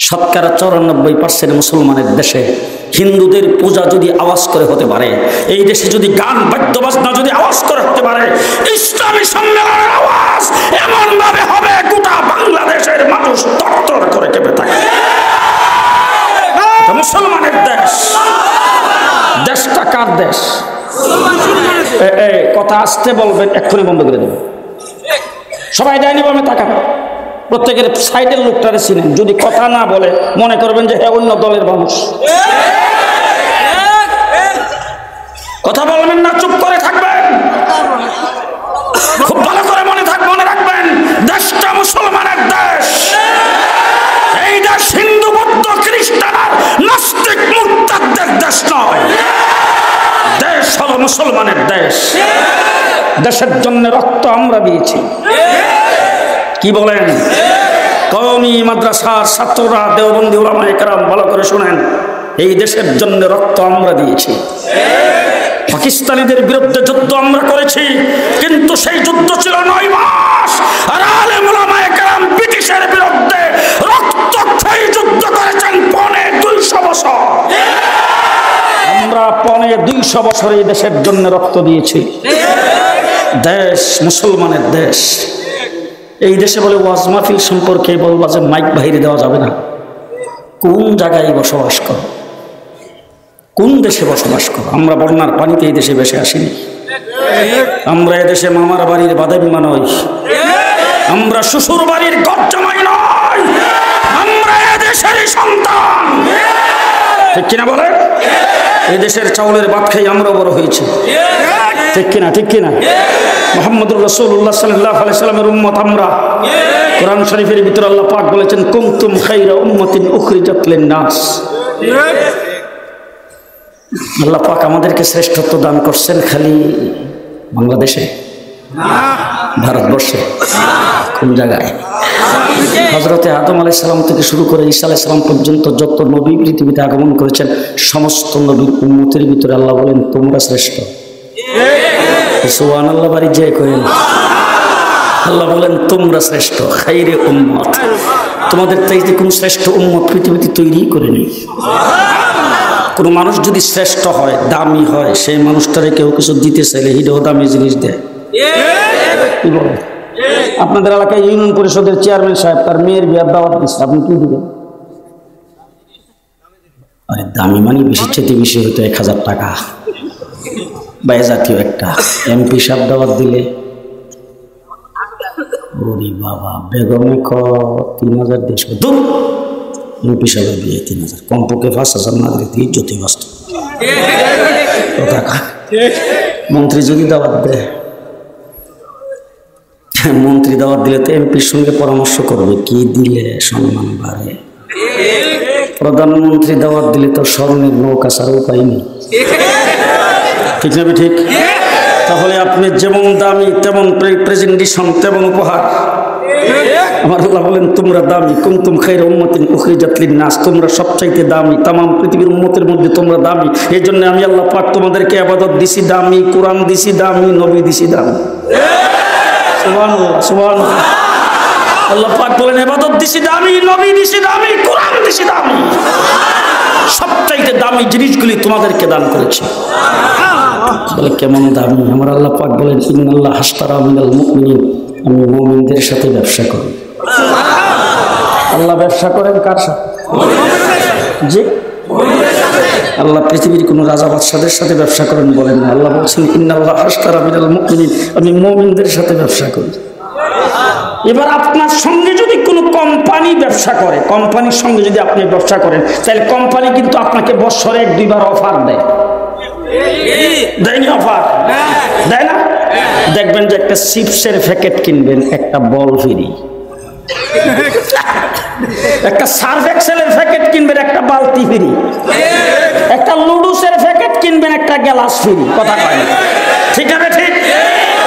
শতকরা 94% মুসলমানের দেশে হিন্দুদের পূজা যদি আওয়াজ করে হতে পারে, এই দেশে যদি গান বাদ্য বাজনা যদি আওয়াজ করে হতে পারে, ইসলামী সম্মেলনের আওয়াজ এমন ভাবে হবে গোটা বাংলাদেশের মানুষ তরতর করে কেঁপে থাকে। এটা মুসলমানের দেশ। দেশটা কার দেশ? কথা আসতে বলবেন, এক্ষুনি বন্ধ করে দেবেন। সবাই ডাইনি বামে তাকান, প্রত্যেকের সাইডের লোকটারে চিনেন। যদি কথা না বলে মনে করবেন যে হ্যাঁ অন্য দলের মানুষ। কথা বলবেন না, চুপ করে থাকবেন। খুব ভালো করে মনে রাখবেন, দেশটা মুসলমানের দেশ। এই দেশ হিন্দু বৌদ্ধ খ্রিস্টান আর নাস্তিক মুরতাদদের দেশ নয়। দেশ হলো মুসলমানের দেশ। দেশের জন্য রক্ত আমরা দিয়েছি। কি বলেন? কওমি মাদ্রাসার ছাত্ররা, দেওবন্দি উলামায়ে কেরাম ভালো করে শুনেন, এই দেশের জন্য রক্ত আমরা দিয়েছি। পাকিস্তানিদের বিরুদ্ধে যুদ্ধ আমরা করেছি, কিন্তু সেই যুদ্ধ ছিল 9 মাস। আর আলেম উলামায়ে কেরাম ব্রিটিশের বিরুদ্ধে রক্তক্ষয়ী যুদ্ধ করেছেন 250 বছর। আমরা 250 বছর এই দেশের জন্য রক্ত দিয়েছি। দেশ মুসলমানের দেশ। এই দেশে বলে ওয়াজ মাহফিল সম্পর্কে বলবা যে মাইক বাইরে দেওয়া যাবে না। কোন জায়গায় বসবাস করো? কোন দেশে বসবাস করো? আমরা বন্যার পানিতে এই দেশে বেশি আসিনি। আমরা এদেশে মামার বাড়ির বাদাইমা নই, আমরা শ্বশুর বাড়ির গজ্জামাই নই, আমরা এদেশেরই সন্তান। ঠিক কিনা বলে? এদেশের চাউলের ভাত খাই আমরা বড় হয়েছি। ঠিক কিনা? ঠিক কিনা? মুহাম্মদুর রাসূলুল্লাহ সাল্লাল্লাহু আলাইহি সাল্লামের উম্মত আমরা। কোরআন শরীফের ভিতরে আল্লাহ পাক বলেছেন, কুনতুম খায়রা উম্মাতিন উখরিজাত লিন-নাস। আল্লাহ পাক আমাদেরকে শ্রেষ্ঠত্ব দান করছেন খালি বাংলাদেশে না, ভারতবর্ষে। কোন জায়গায়? হযরতে আদম আলাইহিস সালাম থেকে শুরু করে ঈসা আলাইহিস সালাম পর্যন্ত যত নবী পৃথিবীতে আগমন করেছেন, সমস্ত নবীর উম্মতের ভিতরে আল্লাহ বলেন তোমরা শ্রেষ্ঠ। সুবহানাল্লাহ বাড়ি যে করেন, আল্লাহ বলেন তোমরা শ্রেষ্ঠ, খাইরে উম্মত। তোমাদের চাইতে কোন শ্রেষ্ঠ উম্মত পৃথিবীতে তৈরি করে নেই। কোন মানুষ যদি শ্রেষ্ঠ হয়, দামি হয়, সেই মানুষটারে কেউ কিছু দিতে চাইলে হিডেও দামি জিনিস দেয়। কি বলে? আপনাদের এলাকায় ইউনিয়ন পরিষদের চেয়ারম্যান সাহেব তার মেয়ের বিয়ার দাওয়াত দিচ্ছে, আপনি কি দিবেন? আরে দামি মানে বেশি চেতে বেশি হয়তো 1000 টাকা বা এ জাতীয় একটা। এমপি সাহেব দাওয়াত দিলে ওরে বাবা, বেগমে 3000 দেশ দূর। এমপি সাহেবের বিয়ে 3000, কমপক্ষে 5000 না দিলে ইজ্জতই নষ্ট। মন্ত্রী যদি দাওয়াত দেয়, মন্ত্রী দাওয়াত দিলে তো এমপির সঙ্গে পরামর্শ করবে কি দিলে সম্মান বাড়ে। প্রধানমন্ত্রী দাওয়াত দিলে তো স্বর্ণের নৌকা ছাড়া উপায় নেই। ঠিক না? ঠিক। তাহলে আপনি যেমন দামি তেমন প্রেজেন্টেশন তেমন উপহার। আমার আল্লাহ বলেন তোমরা দামি, কুনতুম খায়রা উম্মাতিন উখরিজাত লিন-নাস। তোমরা সবচাইতে দামি, তামাম পৃথিবীর উম্মতের মধ্যে তোমরা দামি। এই জন্য আমি আল্লাহ পাক তোমাদেরকে ইবাদত দিছি দামি, কোরআন দিছি দামি, নবী দিছি দামি। সুবহানাল্লাহ, সুবহানাল্লাহ। আল্লাহ পাক বলেন ইবাদত দিছি দামি, নবী দিছি দামি, কোরআন দিছি দামি। সবচাইতে দামি জিনিসগুলি তোমাদেরকে দান করেছি। বলে কেমন দামি? আমার আল্লাহ পাক বলেন ইন্নাল্লাহ হাশতারা মিনাল মুমিনিন, আমি মুমিনদের সাথে ব্যবসা করি। আল্লাহ ব্যবসা করেন কার সাথে? জি, আল্লাহ পৃথিবীর কোন রাজা বাদশাদের সাথে ব্যবসা করেন বলেন না। আল্লাহ বলছেন ইন্নাল্লাহ হাশতারা মিনাল মুমিনিন, আমি মুমিনদের সাথে ব্যবসা করি। এবার আপনার সঙ্গে যদি কোনো কোম্পানি ব্যবসা করে, কোম্পানির সঙ্গে যদি আপনি ব্যবসা করেন, তাহলে কোম্পানি কিন্তু আপনাকে বছরে 1-2 বার অফার দেয়। দেয়নি? অফার দেয় না? দেখবেন যে একটা চিপসের প্যাকেট কিনবেন, একটা বল ফ্রি। একটা সার্ফ এক্সেলের প্যাকেট কিনবেন, একটা বালতি ফ্রি। একটা লুডুসের প্যাকেট কিনবেন, একটা গ্লাস ফ্রি। কথা কয় না? ঠিক আছে? ঠিক।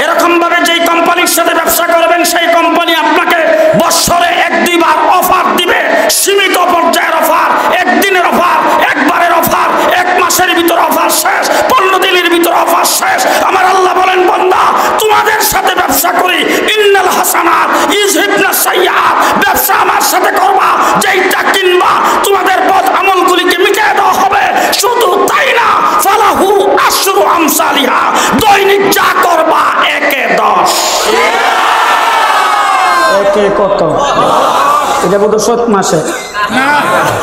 এরকম ভাবে যেই কোম্পানির সাথে ব্যবসা করবেন, সেই কোম্পানি আপনাকে বছরে 1-2 বার অফার দিবে। সীমিত পর্যায়ের অফার, 1 দিনের অফার, 1 বারের অফার, 1 মাসের ভিতর অফার শেষ, 15 দিনের ভিতর অফার শেষ। আমার আল্লাহ বলেন বান্দা তোমাদের সাথে ব্যবসা করি, ইন্নাল হাসানাত ইযহিবনা সাইয়্যাত। ব্যবসা আমার সাথে করবা, যেইটা কিনবা কত? এটা বোধ চৈত মাসে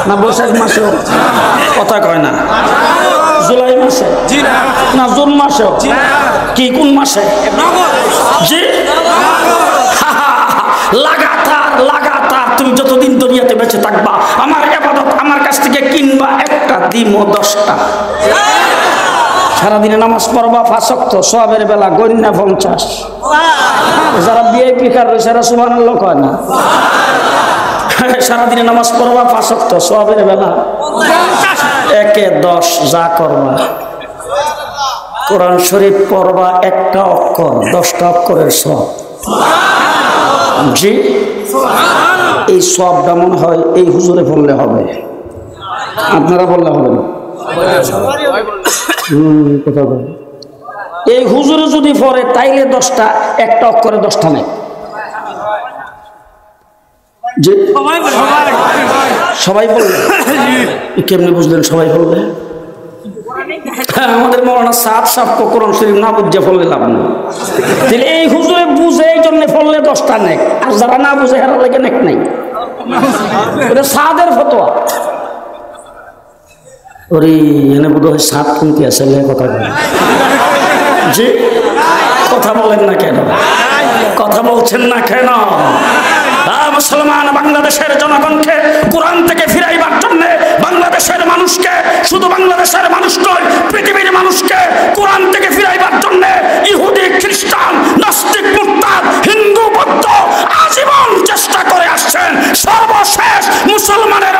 না বৈশাখ মাসেও? কথা কয় না। জুলাই মাসে না জুন মাসেও? কি কোন মাসে? জি লাগাতার লাগাতার তুমি যতদিন দুনিয়াতে বেঁচে থাকবা আমার ইবাদত আমার কাছ থেকে কিনবা একটা দিমো 10টা। সারাদিনে নামাজ পড়বা 5 ওয়াক্ত, সওয়াবের বেলা গণ্যা 50। যারা ভিআইপি কার রয়েছে এরা সুবহানাল্লাহ কয় না? সারাদিনে নামাজ পড়বা 5 ওয়াক্ত, সওয়াবের বেলা 1-এ 10 যা করবা। কোরআন শরীফ পড়বা একটা অক্ষর 10টা অক্ষরের সওয়াব। জি এই সওয়াবটা মনে হয় এই হুজুরে পড়লে হবে, আপনারা বললে হবে না। কোথাও এই হুজুরে যদি পড়ে তাইলে 10টা, একটা অক্ষরে 10টা নেই। যে সবাই বলবে কেমনে বুঝলেন? সবাই বলবে আমাদের মৌলানা সাদ সাহেব কোরআন শরীফ না বুঝে পড়লে লাভ নেই। তাহলে এই হুজুরে বুঝে এই জন্য পড়লে 10টা নেক, আর যারা না বুঝে হেরা লাগে নেক নাই। এটা সাদের ফতোয়া। ওরে এনে বোধ হয় সাদ কমতি আছে কথা বলে। জি কথা বলেন না কেন? কথা বলছেন না কেন? মুসলমান বাংলাদেশের জনগণকে কোরআন থেকে ফিরাইবার জন্য বাংলাদেশের মানুষকে, শুধু বাংলাদেশের মানুষ নয় পৃথিবীর মানুষকে কোরআন থেকে ফিরাইবার জন্য ইহুদি খ্রিস্টান নাস্তিক মুরতাদ হিন্দু বৌদ্ধ আজীবন চেষ্টা করে আসছেন। সর্বশেষ মুসলমানের